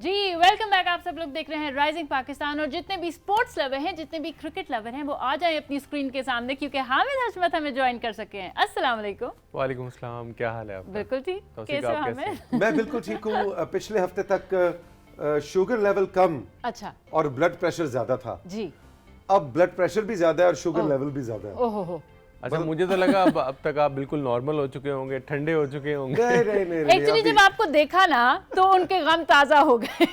जी welcome back. आप सब लोग देख रहे हैं राइजिंग पाकिस्तान और जितने भी स्पोर्ट्स लवर हैं, जितने भी क्रिकेट लवर हैं, वो आ जाएं अपनी स्क्रीन के सामने क्योंकि हामिद हशमत हमें ज्वाइन कर सके हैं। अस्सलाम वालेकुम। वालेकुम अस्सलाम, क्या हाल है आपका? बिल्कुल ठीक, कैसे हो हामिद? मैं बिल्कुल ठीक हूँ। पिछले हफ्ते तक शुगर लेवल कम अच्छा और ब्लड प्रेशर ज्यादा था। जी अब ब्लड प्रेशर भी ज्यादा है और शुगर लेवल भी ज्यादा है। ओहो हो। अच्छा, मुझे तो लगा अब तक आप बिल्कुल नॉर्मल हो चुके होंगे, ठंडे हो चुके होंगे। नहीं एक्चुअली जब आपको देखा ना तो उनके गम ताजा हो गए।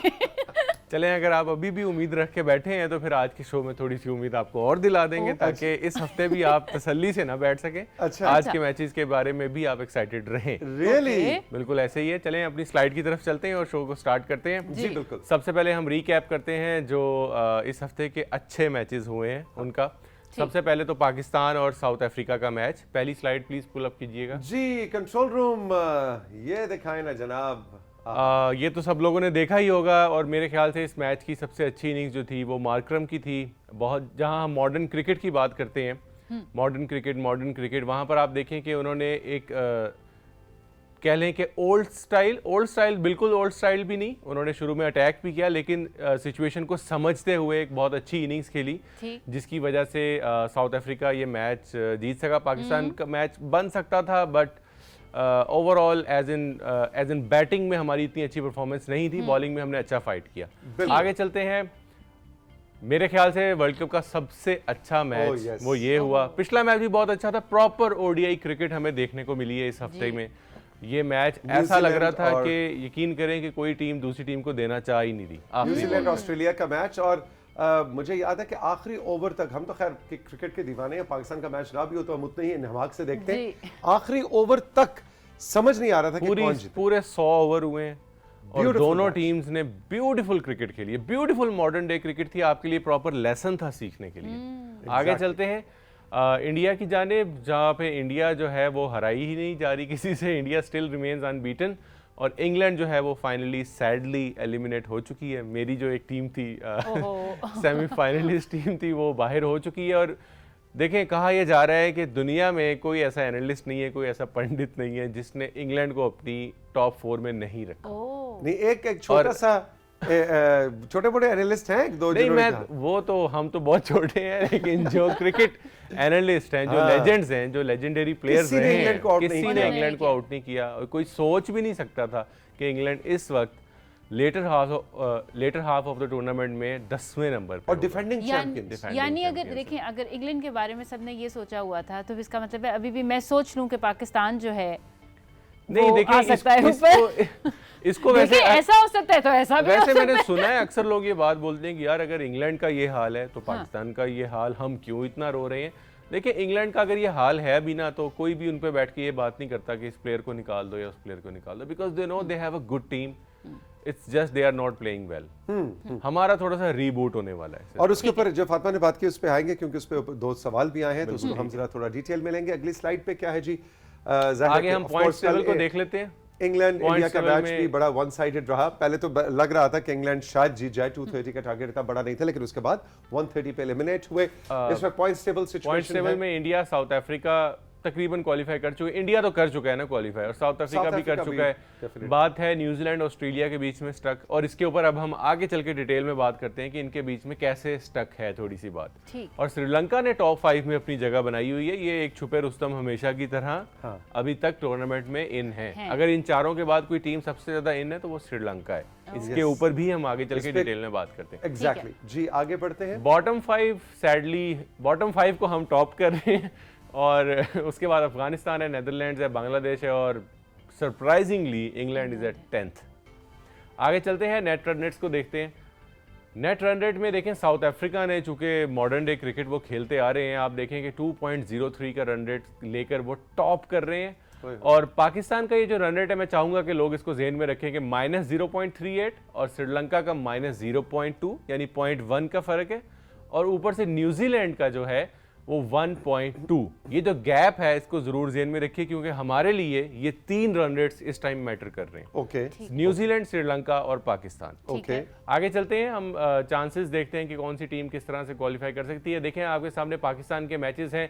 चलें, अगर आप अभी भी उम्मीद रख के बैठे हैं तो फिर आज के शो में थोड़ी सी उम्मीद आपको और दिला देंगे ताकि इस हफ्ते भी आप तसल्ली से ना बैठ सकें। अच्छा। आज के मैचेस के बारे में भी आप एक्साइटेड रहें। रियली बिल्कुल ऐसे ही है। चलें अपनी स्लाइड की तरफ चलते हैं और शो को स्टार्ट करते हैं। जी बिल्कुल। सबसे पहले हम रीकैप करते हैं जो इस हफ्ते के अच्छे मैचेस हुए हैं उनका। सबसे पहले तो पाकिस्तान और साउथ अफ्रीका का मैच। पहली स्लाइड प्लीज पुल अप कीजिएगा। जी कंट्रोल रूम ये दिखाए ना जनाब। ये तो सब लोगों ने देखा ही होगा और मेरे ख्याल से इस मैच की सबसे अच्छी इनिंग्स जो थी वो मार्करम की थी। बहुत जहां हम मॉडर्न क्रिकेट की बात करते हैं, मॉडर्न क्रिकेट वहां पर आप देखें कि उन्होंने एक कह लें कि ओल्ड स्टाइल बिल्कुल ओल्ड स्टाइल भी नहीं, उन्होंने शुरू में अटैक भी किया लेकिन सिचुएशन को समझते हुए एक बहुत अच्छी इनिंग्स खेली जिसकी वजह से साउथ अफ्रीका ये मैच जीत सका। पाकिस्तान का मैच बन सकता था but overall edge in batting में हमारी इतनी अच्छी परफॉर्मेंस नहीं थी, बॉलिंग में हमने अच्छा फाइट किया। आगे चलते हैं। मेरे ख्याल से वर्ल्ड कप का सबसे अच्छा मैच वो ये हुआ। पिछला मैच भी बहुत अच्छा था, प्रॉपर ओडीआई क्रिकेट हमें देखने को मिली है इस हफ्ते में। ये मैच ऐसा लग रहा था कि यकीन करें कि कोई टीम दूसरी टीम को देना चाह ही नहीं रही। न्यूजीलैंड ऑस्ट्रेलिया का मैच और मुझे याद है कि आखिरी ओवर तक, हम तो खैर क्रिकेट के दीवाने हैं, पाकिस्तान का मैच ना भी हो तो हम उतने ही नवाक से देखते हैं। आखिरी ओवर तक समझ नहीं आ रहा था कि कौन जीते। पूरे 100 ओवर हुए हैं और दोनों टीम्स ने ब्यूटीफुल क्रिकेट खेली है। ब्यूटीफुल मॉडर्न डे क्रिकेट थी, आपके लिए प्रॉपर लेसन था सीखने के लिए। आगे चलते हैं इंडिया की जानिब, जहाँ पे इंडिया जो है वो हराई ही नहीं जा रही किसी से। इंडिया स्टिल रिमेन्स अनबीटन और इंग्लैंड जो है वो फाइनली सैडली एलिमिनेट हो चुकी है। मेरी जो एक टीम थी सेमीफाइनलिस्ट टीम थी वो बाहर हो चुकी है। और देखें, कहा यह जा रहा है कि दुनिया में कोई ऐसा एनालिस्ट नहीं है, कोई ऐसा पंडित नहीं है जिसने इंग्लैंड को अपनी टॉप 4 में नहीं रखा। नहीं, एक छोटा सा छोटे बड़े एनालिस्ट हैं एक दो। नहीं, मैं वो तो हम तो बहुत छोटे हैं लेकिन जो क्रिकेट एनालिस्ट हैं, जो लेजेंड्स हैं, जो लेजेंडरी प्लेयर्स हैं, किसी ने इंग्लैंड को आउट नहीं किया। और कोई सोच भी नहीं सकता था कि इंग्लैंड इस वक्त latter half of the tournament में 10वें नंबर पर और डिफेंडिंग चैंपियन। यानी अगर देखें, अगर इंग्लैंड के बारे में सबने ये सोचा हुआ था तो इसका मतलब है अभी भी मैं सोच लूं कि पाकिस्तान जो है नहीं, देखिए आ सकता है ऊपर। इसको वैसे ऐसा हो सकता है तो ऐसा भी वैसे मैंने सुना है, अक्सर लोग ये बात बोलते हैं कि यार अगर इंग्लैंड का ये हाल है तो पाकिस्तान का ये हाल, हम क्यों इतना रो रहे हैं। देखिए, इंग्लैंड का अगर ये हाल है भी ना तो कोई भी उन पे बैठ के ये बात नहीं करता कि इस प्लेयर को निकाल दो या उस प्लेयर को निकाल दो, because they know they have a good team. It's just they are not playing well. हमारा थोड़ा सा रीबूट होने वाला है। और उसके ऊपर जो फातिमा ने बात की उस पर आएंगे क्योंकि उस पर 2 सवाल भी आए हैं तो उसको हम जरा थोड़ा डिटेल में लेंगे। अगली स्लाइड पे क्या है जी? आगे हम पॉइंट्स टेबल को देख लेते हैं। इंग्लैंड इंडिया का मैच भी बड़ा वन साइडेड रहा। पहले तो लग रहा था कि इंग्लैंड शायद जीत जाए, 230 का टारगेट इतना बड़ा नहीं था, लेकिन उसके बाद 130 पे एलिमिनेट हुए। इसमें पॉइंट्स टेबल सिचुएशन है। में इंडिया साउथ अफ्रीका तकरीबन क्वालिफाई कर चुके। इंडिया तो कर चुका है ना क्वालिफाई, और साउथ अफ्रीका भी कर चुका है। बात है न्यूजीलैंड ऑस्ट्रेलिया के बीच में स्टक, और इसके ऊपर अब हम आगे चल के डिटेल में बात करते हैं कि इनके बीच में कैसे स्टक है थोड़ी सी बात। और श्रीलंका ने टॉप 5 में अपनी जगह बनाई हुई है। ये एक छुपे रुस्तम हमेशा की तरह अभी तक टूर्नामेंट में इन है। अगर इन चारों के बाद कोई टीम सबसे ज्यादा इन है तो वो श्रीलंका है। इसके ऊपर भी हम आगे चल के डिटेल में बात करते हैं। एग्जैक्टली जी, आगे बढ़ते हैं। बॉटम 5, सैडली बॉटम 5 को हम टॉप कर रहे हैं और उसके बाद अफगानिस्तान है, नेदरलैंड्स है, बांग्लादेश है और surprisingly England is eight 10th। आगे चलते हैं, नेट रन रेट्स को देखते हैं। नेट रन रेट में देखें, साउथ अफ्रीका ने चूंकि मॉडर्न डे क्रिकेट वो खेलते आ रहे हैं, आप देखें कि 2.03 का रन रेट लेकर वो टॉप कर रहे हैं। और पाकिस्तान का ये जो रन रेट है, मैं चाहूंगा कि लोग इसको ज़हन में रखें कि -0.38 और श्रीलंका का -0.2 यानी 0.1 का फर्क है। और ऊपर से न्यूजीलैंड का जो है वो 1.2। ये जो गैप है इसको जरूर ज़हन में रखिए क्योंकि हमारे लिए ये 3 रन रेट्स इस टाइम मैटर कर रहे हैं। ओके, न्यूजीलैंड, श्रीलंका और पाकिस्तान। ओके, आगे चलते हैं, हम चांसेस देखते हैं कि कौन सी टीम किस तरह से क्वालिफाई कर सकती है। देखें, आपके सामने पाकिस्तान के मैचेस हैं,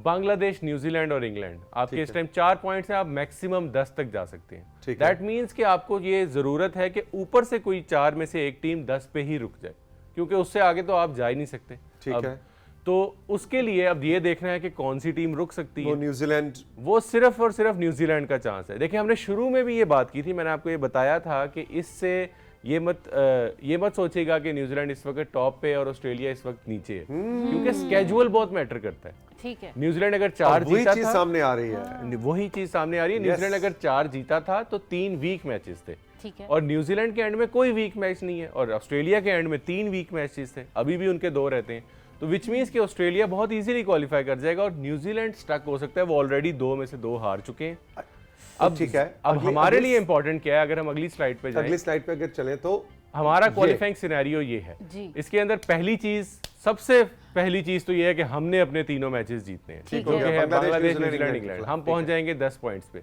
बांग्लादेश, न्यूजीलैंड और इंग्लैंड। आपके इस टाइम 4 पॉइंट्स हैं, आप मैक्सिमम 10 तक जा सकते हैं। ठीक है। दैट मीन्स कि आपको ये जरूरत है कि ऊपर से कोई 4 में से एक टीम 10 पे ही रुक जाए, क्योंकि उससे आगे तो आप जा ही नहीं सकते। ठीक है। तो उसके लिए अब ये देखना है कि कौन सी टीम रुक सकती वो है। न्यूजीलैंड, वो सिर्फ और सिर्फ न्यूजीलैंड का चांस है। देखिए हमने शुरू में भी ये बात की थी, मैंने आपको ये बताया था कि इससे ये मत सोचिएगा कि न्यूजीलैंड इस वक्त टॉप पे और ऑस्ट्रेलिया इस वक्त नीचे है, क्योंकि स्केड्यूल बहुत मैटर करता है। ठीक है। न्यूजीलैंड अगर 4 वही जीता चीज था, सामने आ रही है। वही चीज सामने आ रही है। न्यूजीलैंड अगर 4 जीता था तो 3 वीक मैचेस थे, ठीक है। और न्यूजीलैंड के एंड में कोई वीक मैच नहीं है, और ऑस्ट्रेलिया के एंड में 3 वीक मैचेस थे, अभी भी उनके 2 रहते हैं। तो विच मीन्स कि ऑस्ट्रेलिया बहुत इजीली क्वालिफाई कर जाएगा और न्यूजीलैंड स्टक हो सकता है। वो ऑलरेडी 2 में से 2 हार चुके हैं। अब ठीक है। अब हमारे लिए इंपॉर्टेंट क्या है, अगर हम अगली स्लाइड पे जाएं, अगली स्लाइड पे अगर चलें तो हमारा क्वालिफाइंग सिनेरियो ये है। इसके अंदर सबसे पहली चीज तो ये है कि हमने अपने तीनों मैचेस जीतने हैं। ठीक है Bangladesh, Bangladesh, New Zealand, New Zealand, England. England, हम पहुंच जाएंगे 10 पॉइंट्स पे।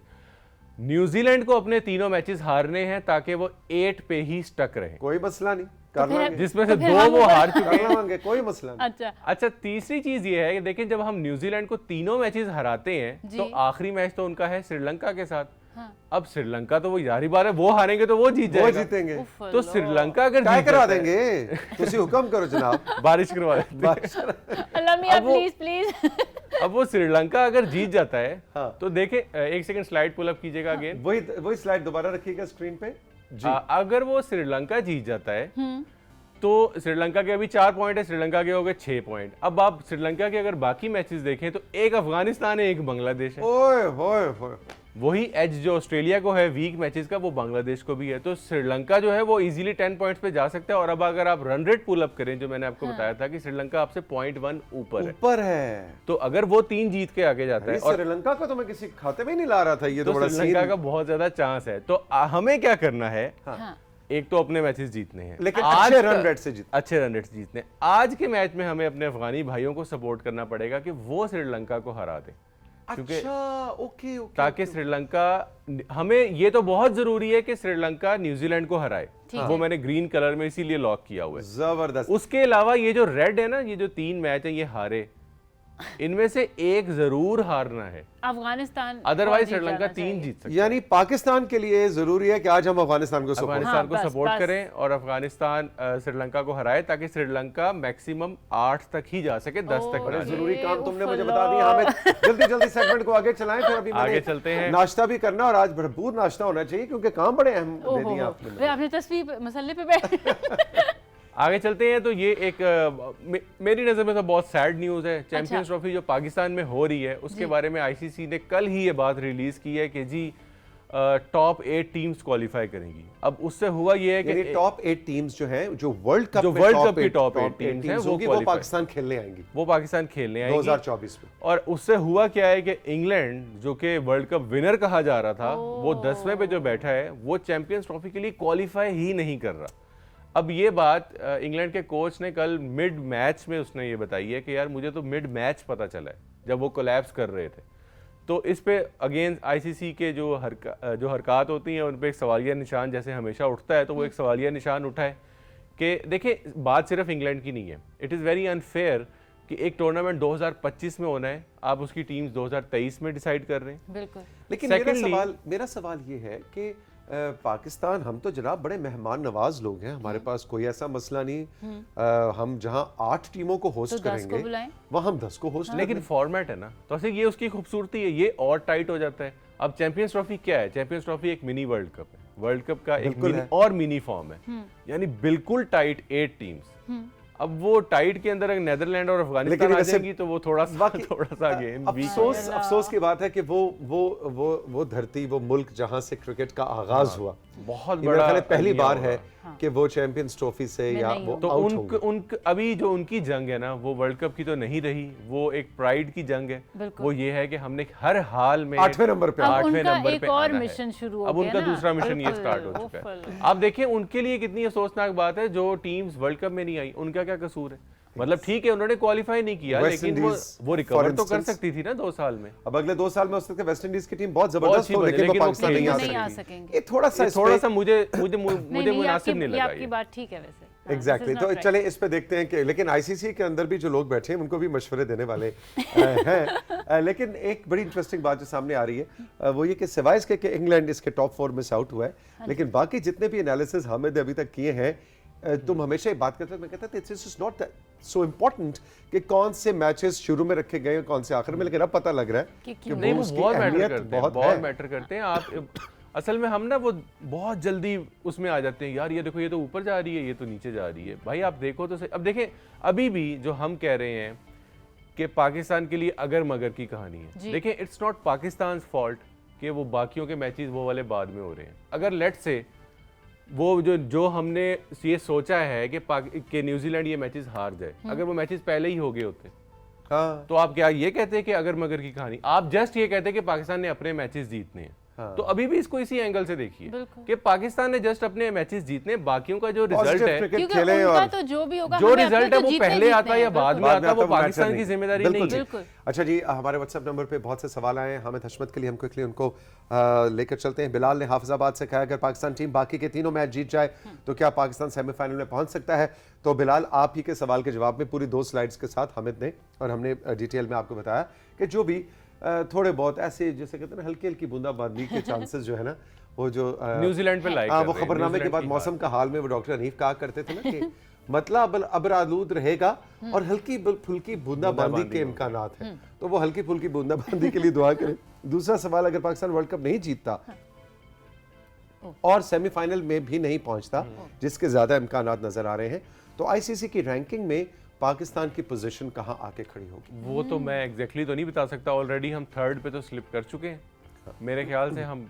न्यूजीलैंड को अपने तीनों मैचेस हारने हैं ताकि वो 8 पे ही स्टक रहे, कोई मसला नहीं, कर लेंगे, जिसमें से तो फिर 2 हम वो हार चुके कर हैं। लेंगे, कोई मसला नहीं। अच्छा, अच्छा, तीसरी चीज ये है कि देखिए जब हम न्यूजीलैंड को तीनों मैचेस हराते हैं जी। तो आखिरी मैच तो उनका है श्रीलंका के साथ। हाँ। अब श्रीलंका तो वो जारी बात है, वो हारेंगे तो वो जीत वो जाएगा। जीतेंगे, उफ, तो लो। श्रीलंका अगर क्या जीत करा जाता है- देंगे, तुसी हुक्म करो जनाब। बारिश करवा देते हैं। अल्लाह मियां अब वो- प्लीज प्लीज। अब वो श्रीलंका अगर जीत जाता है हाँ। तो देखे, एक सेकंड स्लाइड पुल अप कीजिएगा अगेन। वही स्लाइड दोबारा रखिएगा स्क्रीन पे जी। अगर वो श्रीलंका जीत जाता है तो श्रीलंका के अभी 4 पॉइंट है, श्रीलंका के हो गए 6 पॉइंट। अब आप श्रीलंका के अगर बाकी मैचेस देखें तो एक अफगानिस्तान है, एक बांग्लादेश है। ओए होए होए, वही एज जो ऑस्ट्रेलिया को है वीक मैचेस का, वो बांग्लादेश को भी है। तो श्रीलंका जो है वो इजीली 10 पॉइंट्स पे जा सकता है। और अब अगर आप रन रेट पुल अप करें, जो मैंने आपको बताया था कि श्रीलंका आपसे 0.1 ऊपर है, तो अगर वो 3 जीत के आगे जाता है, और श्रीलंका का तो मैं किसी खाते में ही नहीं ला रहा था, ये तो तो बड़ा श्रीलंका सीन। का बहुत ज्यादा चांस है। तो हमें क्या करना है, हाँ। एक तो अपने मैचेस जीतने हैं, लेकिन आज अच्छे का- रन रेट से जीत। अच्छे रन रेट जीतने। आज के मैच में हमें अपने अफगानी भाइयों को सपोर्ट करना पड़ेगा कि वो श्रीलंका को हरा दे, क्योंकि अच्छा, ओके ओके, ताकि श्रीलंका, हमें ये तो बहुत जरूरी है कि श्रीलंका न्यूजीलैंड को हराए। वो मैंने ग्रीन कलर में इसीलिए लॉक किया हुआ है। जबरदस्त। उसके अलावा ये जो रेड है ना, ये जो 3 मैच है ये हारे, इनमें से एक जरूर हारना है, अफगानिस्तान अदरवाइज जीत श्रीलंका जाना 3 चाहिए। जीत सकते। यानी पाकिस्तान के लिए जरूरी है कि आज हम अफगानिस्तान को सपोर्ट अफगानिस्तान को हाँ, बस, सपोर्ट बस। करें और अफगानिस्तान श्रीलंका को हराए, ताकि श्रीलंका मैक्सिमम 8 तक ही जा सके, 10 तक बड़ा ना जाए। जरूरी काम तुमने मुझे उफलो। बता दिया। हमें जल्दी जल्दी सेगमेंट को आगे चलाएं, फिर अभी आगे मैंने चलते हैं। नाश्ता भी करना, और आज भरपूर नाश्ता होना चाहिए क्योंकि काम बड़े अहम दे दिए आपने। वे आपने तस्वीर मसल्ले पे बैठ आगे चलते हैं। तो ये एक मेरी नज़र में तो बहुत सैड न्यूज़ है। चैंपियंस अच्छा। ट्रॉफी जो पाकिस्तान में हो रही है, उसके बारे में आईसीसी ने कल ही ये बात रिलीज की है कि जी टॉप 8 टीम्स क्वालिफाई करेंगी। अब उससे हुआ ये है यानी कि टॉप 8 टीम्स जो हैं, जो वर्ल्ड कप जो में वर्ल्ड कप की eight- top eight eight teams हैं, teams वो होंगी, वो qualify- पाकिस्तान खेलने आएंगी वो पाकिस्तान खेलने आएगी 2024 में। और उससे हुआ क्या है कि इंग्लैंड, जो कि वर्ल्ड कप विनर कहा जा रहा था, वो 10वें पे जो बैठा है, वो चैंपियंस ट्रॉफी के लिए क्वालिफाई ही नहीं कर रहा। अब ये बात इंग्लैंड के कोच ने कल मिड मैच में उसने ये बताई है कि यार मुझे तो मिड मैच पता चला है, जब वो कोलैप्स कर रहे थे। तो इस पे अगेन आईसीसी के जो हरकत होती हैं, उन पे एक सवालिया निशान जैसे हमेशा उठता है, तो वो एक सवालिया निशान उठा है कि देखिए बात सिर्फ इंग्लैंड की नहीं है। इट इज़ वेरी अनफेयर कि एक टूर्नामेंट 2025 में होना है, आप उसकी टीम्स 2023 में डिसाइड कर रहे हैं। बिल्कुल। लेकिन Secondly- मेरा सवाल ये है कि पाकिस्तान, हम तो जनाब बड़े मेहमान नवाज लोग हैं, हमारे पास कोई ऐसा मसला नहीं। हम जहां 8 टीमों को तो होस्ट 10 को करेंगे, बुलाएं। वहां हम 10 को होस्ट लेकिन फॉर्मेट है ना, तो ऐसे ये उसकी खूबसूरती है, ये और टाइट हो जाता है। अब चैंपियंस ट्रॉफी क्या है? चैंपियंस ट्रॉफी एक मिनी वर्ल्ड कप है, वर्ल्ड कप का एक बिल्कुल मिनी है। और मिनी फॉर्म है, यानी बिल्कुल टाइट 8 टीम्स। अब वो टाइट के अंदर अगर नेदरलैंड और अफगानिस्तान लेकिन आ वैसे- जाएंगी तो वो थोड़ा सा आगे अफसोस की बात है कि वो धरती, वो मुल्क जहां से क्रिकेट का आगाज हुआ, बहुत ये मेरे बड़ा ख्याल है पहली अलमिया बार होगा। है कि वो चैंपियंस ट्रॉफी से में या नहीं वो होगा। तो आउट उनक होंगे। उनक अभी जो उनकी जंग है ना, वो वर्ल्ड कप की तो नहीं रही, वो एक प्राइड की जंग है। बिल्कुल। वो ये है कि हमने हर हाल में 8वें नंबर पे अब 8वें उनका नंबर एक पे और आना है। मिशन शुरू हो अब गया उनका ना। दूसरा मिशन ये बिल्कुल, स्टार्ट हो चुका है। बिल्कुल। आप देखिए उनके लिए कितनी अफसोसनाक बात है, जो टीम्स वर्ल्ड कप में नहीं आई, उनका क्या कसूर है? मतलब ठीक है उन्होंने क्वालिफाई नहीं किया, वेस्ट लेकिन वो इंडीज, रिकवर for तो कर instance, सकती थी ना 2 साल में। अब अगले 2 साल में हो सकता है वेस्ट इंडीज की टीम बहुत जबरदस्त अच्छी हो, बने, लेकिन वो लेकिन वो पाकिस्तान खेल नहीं आ नहीं आ सकती। सकेंगे। ये थोड़ा सा थोड़ा सा मुझे नहीं, मुनासिब नहीं ये लगा आपकी ये। बात ठीक है वैसे। हाँ, एग्जैक्टली this is तो not right. चले इस पे देखते हैं कि लेकिन आईसीसी के अंदर भी जो लोग बैठे हैं उनको भी मशवरे देने वाले हैं। लेकिन एक बड़ी इंटरेस्टिंग बात जो सामने आ रही है वो ये कि सिवाय इसके कि इंग्लैंड इसके टॉप 4 में से आउट हुआ है, लेकिन बाकी जितने भी एनालिसिस हामिद ने अभी तक किए हैं, तुम हमेशा ये बात करते हो, मैं कहता था it's just not so important कि कौन से मैचेस शुरू में रखे गए कौन से आखिर में, लेकिन अब पता लग रहा है कि कि नहीं वो उसकी बहुत मैटर अहमियत करते हैं, बहुत बहुत है। मैटर करते हैं। आप असल में हम ना वो बहुत जल्दी उसमें आ जाते हैं, यार ये देखो ये तो ऊपर जा रही है, ये तो नीचे जा रही है। भाई आप देखो तो सही। अब देखें अभी भी जो हम कह रहे हैं कि पाकिस्तान के लिए अगर मगर की कहानी है, देखें इट्स नॉट पाकिस्तान फॉल्ट कि वो बाकियों के मैचेस वो वाले बाद में हो रहे हैं। अगर लेट से वो जो हमने ये सोचा है कि न्यूजीलैंड ये मैचेस हार जाए, अगर वो मैचेस पहले ही हो गए होते हाँ तो आप क्या ये कहते हैं कि अगर मगर की कहानी, आप जस्ट ये कहते हैं कि पाकिस्तान ने अपने मैचेस जीतने हैं। तो अभी भी इसको इसी एंगल से देखिए कि पाकिस्तान ने जस्ट अपने मैचेस जीतने, बाकियों का जो रिजल्ट है, क्रिकेट क्योंकि खेले उनका और तो जो भी होगा जो हमें अपने रिजल्ट है तो वो जीतने पहले आता है या जीतने हैं, बाद में बाद में आता है, वो आता है, वो पाकिस्तान मैटर की नहीं। जिम्मेदारी बिल्कुल नहीं जी। है। बिल्कुल। अच्छा जी, हमारे व्हाट्सएप नंबर पे बहुत से सवाल आए हैं, हामिद हशमत के लिए हम क्विकली उनको लेकर चलते हैं। बिलाल ने हाफिजाबाद से कहा अगर पाकिस्तान टीम बाकी के तीनों मैच जीत जाए तो क्या पाकिस्तान सेमीफाइनल में पहुंच सकता है? तो बिलाल आप ही के सवाल के जवाब में पूरी 2 स्लाइड्स के साथ हामिद ने और हमने डिटेल में आपको बताया कि जो भी थोड़े बहुत ऐसे जैसे कहते हैं ना हल्की हल्की बूंदाबांदी के चांसेस जो है ना वो जो न्यूजीलैंड पे लाइक हाँ वो खबरनामे के बाद मौसम का हाल में वो डॉक्टर हनीफ कहा करते थे ना कि मतलब अबरालूद रहेगा और हल्की फुल्की बूंदाबांदी के इम्कानात हैं, तो वो हल्की फुल्की बूंदाबांदी के लिए दुआ करें। दूसरा सवाल, अगर पाकिस्तान वर्ल्ड कप नहीं जीतता और सेमीफाइनल में भी नहीं पहुंचता, जिसके ज्यादा इम्कानात नजर आ रहे हैं, तो आईसीसी की रैंकिंग में पाकिस्तान की पोजीशन कहां आके खड़ी होगी? वो तो मैं एग्जैक्टली तो नहीं बता सकता। ऑलरेडी हम 3rd पे तो स्लिप कर चुके हैं, मेरे ख्याल से हम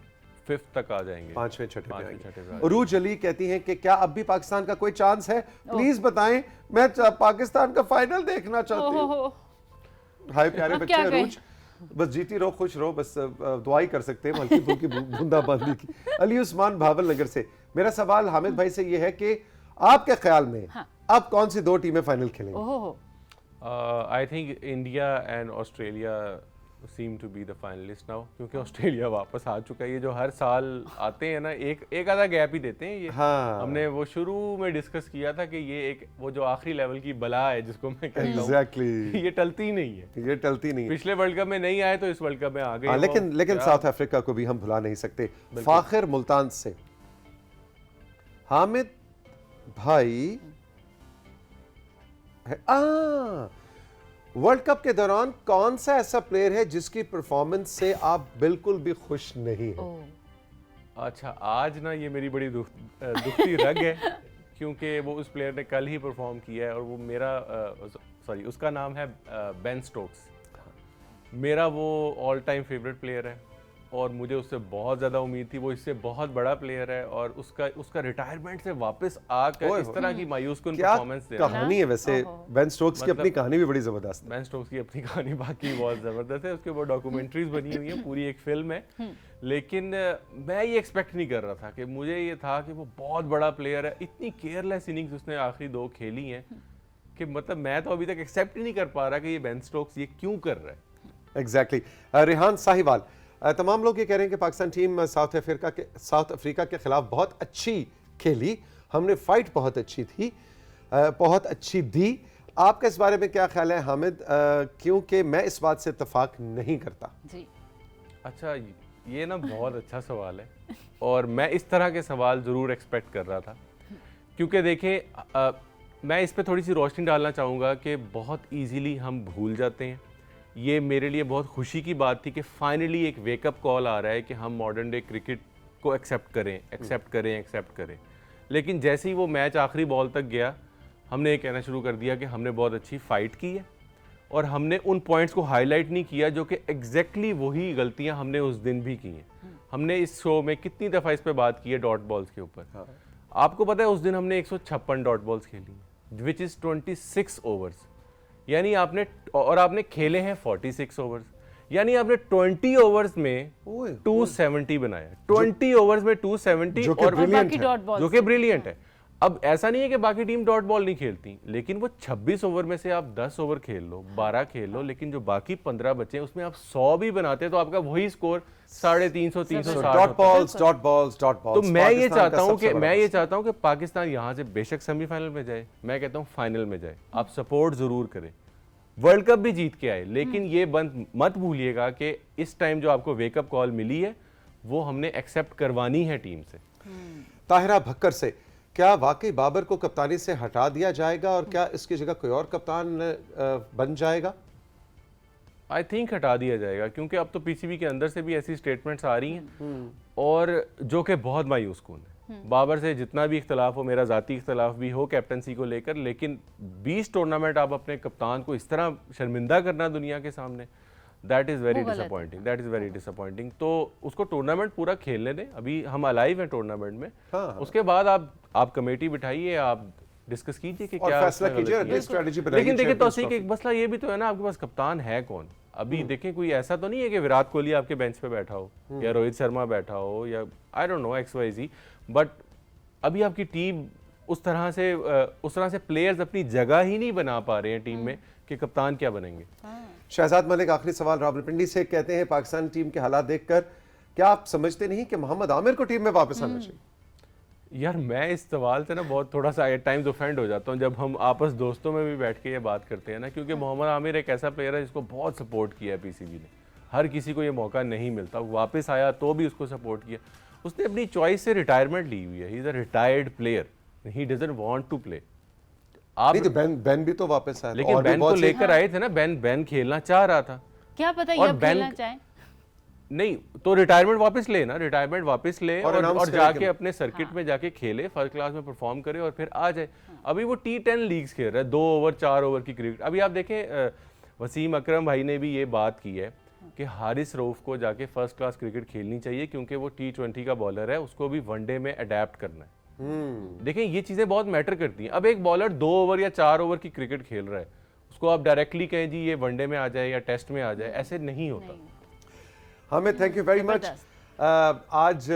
5th तक आ जाएंगे, 5वें छठे पे छठे आएंगे। पे। उरूज अली कहती हैं कि क्या अब भी पाकिस्तान का कोई चांस है? प्लीज बताएं, मैं पाकिस्तान का फाइनल देखना चाहती हूँ। ओहो, हाय प्यारे अब बच्चे क्या कहें? अरूज, बस जीती रहो, खुश रहो, बस दुआ ही कर सकते हैं हल्की फुल्की बूंदाबांदी की। अली उस्मान भावल नगर से, मेरा सवाल हामिद भाई से ये है कि आपके ख्याल में अब कौन सी 2 टीमें फाइनल खेलेंगी? ओहो, I think India and Australia seem to be the finalist now, क्योंकि ऑस्ट्रेलिया वापस आ चुका है। ये जो हर साल आते हैं ना, एक आधा गैप ही देते हैं ये। हाँ। हमने वो शुरू में डिस्कस किया था कि ये एक वो जो आखिरी लेवल की बला है जिसको मैं कहता हूँ, एग्जैक्टली ये टलती ही नहीं है। ये टलती नहीं है। पिछले वर्ल्ड कप में नहीं आए तो इस वर्ल्ड कप में आ गए। हाँ, लेकिन साउथ अफ्रीका को भी हम भुला नहीं सकते। फाखिर मुल्तान से, हामिद भाई वर्ल्ड कप के दौरान कौन सा ऐसा प्लेयर है जिसकी परफॉर्मेंस से आप बिल्कुल भी खुश नहीं हैं? अच्छा, आज ना ये मेरी बड़ी दुखती रग है क्योंकि वो उस प्लेयर ने कल ही परफॉर्म किया है और वो मेरा सॉरी उसका नाम है बेन स्टोक्स। मेरा वो ऑल टाइम फेवरेट प्लेयर है और मुझे उससे बहुत ज़्यादा उम्मीद थी। वो इससे बहुत बड़ा प्लेयर है और उसका रिटायरमेंट से वापस आकर इस तरह की मायूस कुन क्या परफॉर्मेंस दे रहा है। कहानी है वैसे। बेन स्टोक्स की अपनी कहानी भी बड़ी जबरदस्त है। बेन स्टोक्स की अपनी कहानी बाकी बहुत ज़बरदस्त है, उसके ऊपर डॉक्यूमेंट्रीज बनी हुई हैं, पूरी एक फिल्म है। लेकिन मैं ये एक्सपेक्ट नहीं कर रहा था कि मुझे ये था कि वो बहुत बड़ा प्लेयर है। इतनी केयरलेस इनिंग्स उसने आखिरी 2 खेली हैं कि मतलब मैं तो अभी तक एक्सेप्ट ही नहीं कर पा रहा कि ये बेन स्टोक्स ये क्यों कर रहा है। एग्जैक्टली। रेहान साहिवाल, तमाम लोग ये कह रहे हैं कि पाकिस्तान टीम साउथ अफ्रीका के खिलाफ बहुत अच्छी खेली, हमने फाइट बहुत अच्छी थी, बहुत अच्छी दी। आपका इस बारे में क्या ख्याल है हामिद? क्योंकि मैं इस बात से इत्तेफाक नहीं करता जी। अच्छा, ये ना बहुत अच्छा सवाल है और मैं इस तरह के सवाल ज़रूर एक्सपेक्ट कर रहा था क्योंकि देखें मैं इस पे थोड़ी सी रोशनी डालना चाहूँगा कि बहुत इजीली हम भूल जाते हैं। ये मेरे लिए बहुत खुशी की बात थी कि फाइनली एक वेकअप कॉल आ रहा है कि हम मॉडर्न डे क्रिकेट को एक्सेप्ट करें। लेकिन जैसे ही वो मैच आखिरी बॉल तक गया, हमने ये कहना शुरू कर दिया कि हमने बहुत अच्छी फाइट की है और हमने उन पॉइंट्स को हाईलाइट नहीं किया जो कि एग्जैक्टली वही गलतियां हमने उस दिन भी की हैं। हमने इस शो में कितनी दफ़ा इस पे बात की है डॉट बॉल्स के ऊपर। आपको पता है उस दिन हमने 156 डॉट बॉल्स खेली, विच इज़ 26 ओवर्स, यानी आपने खेले हैं 46 ओवर्स, यानी आपने 20 ओवर्स में 270 बनाया। 20 ओवर्स में 270 जो कि और brilliant है। डॉट बॉल जो कि ब्रिलियंट है। अब ऐसा नहीं है कि बाकी टीम डॉट बॉल नहीं खेलती, लेकिन वो 26 ओवर में से आप 10 ओवर खेल लो, 12 खेल लो, लेकिन जो बाकी 15 बचे हैं उसमें आप 100 भी बनाते तो आपका वही score 350 360 dot balls dot balls dot तो बॉल्स। मैं ये चाहता हूं कि पाकिस्तान यहां से बेशक सेमीफाइनल में जाए, मैं कहता हूं फाइनल में जाए, आप सपोर्ट जरूर करें, वर्ल्ड कप भी जीत के आए, लेकिन ये मत भूलिएगा कि इस टाइम जो आपको वेकअप कॉल मिली है वो हमने एक्सेप्ट करवानी है टीम से। ताहिरा भक्कर से, क्या वाकई बाबर को कप्तानी से हटा दिया जाएगा और क्या इसकी जगह कोई और कप्तान बन जाएगा? आई थिंक हटा दिया जाएगा, क्योंकि अब तो पीसीबी के अंदर से भी ऐसी स्टेटमेंट्स आ रही हैं और जो कि बहुत मायूस कौन है। बाबर से जितना भी इख्तलाफ हो, मेरा ज़ाती इख्तलाफ भी हो कैप्टनसी को लेकर, लेकिन 20 टूर्नामेंट आप अपने कप्तान को इस तरह शर्मिंदा करना दुनिया के सामने, that is very disappointing, that is very disappointing. तो उसको टूर्नामेंट पूरा खेलने दें, अभी हम अलाइव हैं टूर्नामेंट में। हाँ। उसके बाद आप कमेटी बिठाइए, आप डिस्कस कीजिए कि क्या फैसला कीजिए, स्ट्रेटजी बनाइए। लेकिन देखिए तौसीक, एक मसला ये भी तो है ना, आपके पास कप्तान है कौन? अभी देखें, कोई ऐसा तो नहीं है कि विराट कोहली आपके बेंच पे बैठा हो या रोहित शर्मा बैठा हो या I don't know XYZ, but अभी आपकी टीम उस तरह से प्लेयर्स अपनी जगह ही नहीं बना पा रहे हैं टीम में कि कप्तान क्या बनेंगे। शहजाद मलिक, आखिरी सवाल रावलपिंडी से, कहते हैं पाकिस्तान टीम के हालात देखकर क्या आप समझते नहीं कि मोहम्मद आमिर को टीम में वापस आना चाहिए? यार मैं इस सवाल से ना बहुत थोड़ा सा एट टाइम्स ऑफेंड हो जाता हूँ जब हम आपस दोस्तों में भी बैठ के ये बात करते हैं ना, क्योंकि मोहम्मद आमिर एक ऐसा प्लेयर है जिसको बहुत सपोर्ट किया है पीसीबी ने, हर किसी को ये मौका नहीं मिलता, वापस आया तो भी उसको सपोर्ट किया, उसने अपनी चॉइस से रिटायरमेंट ली हुई है, he is a retired player, he doesn't want to play. आप नहीं तो बेन भी तो वापस आया, लेकिन बेन को लेकर आए थे ना, बेन खेलना चाह रहा था, क्या पता ये अब खेलना चाहे नहीं तो रिटायरमेंट वापस ले ना, रिटायरमेंट वापस ले और जाके अपने सर्किट में जाके खेले, फर्स्ट क्लास में परफॉर्म करे और फिर आ जाए। अभी वो T10 लीग्स खेल रहा है, 2 ओवर 4 ओवर की क्रिकेट। अभी आप देखें वसीम अकरम भाई ने भी ये बात की है कि हारिस रऊफ को जाके फर्स्ट क्लास क्रिकेट खेलनी चाहिए, क्योंकि वो T20 का बॉलर है, उसको भी वनडे में अडेप्ट करना है। देखें ये चीज़ें बहुत मैटर करती हैं। अब एक बॉलर 2 ओवर या 4 ओवर की क्रिकेट खेल रहा है, उसको आप डायरेक्टली कहें जी ये वनडे में आ जाए या टेस्ट में आ जाए, ऐसे नहीं होता। हमें थैंक यू वेरी मच। आज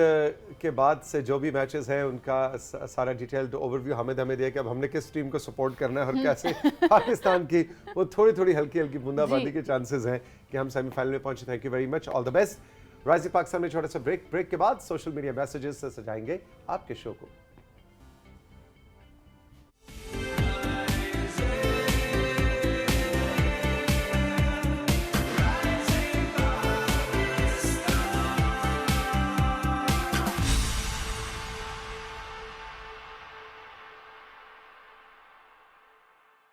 के बाद से जो भी मैचेस हैं उनका सारा डिटेल्ड ओवरव्यू हमें दिया कि अब हमने किस टीम को सपोर्ट करना है और कैसे पाकिस्तान की वो थोड़ी हल्की बूंदाबांदी के चांसेस हैं कि हम सेमीफाइनल में पहुंचे। Thank you very much, all the best. Rising Pakistan में छोटा सा ब्रेक के बाद सोशल मीडिया मैसेजेस से सजाएंगे आपके शो को।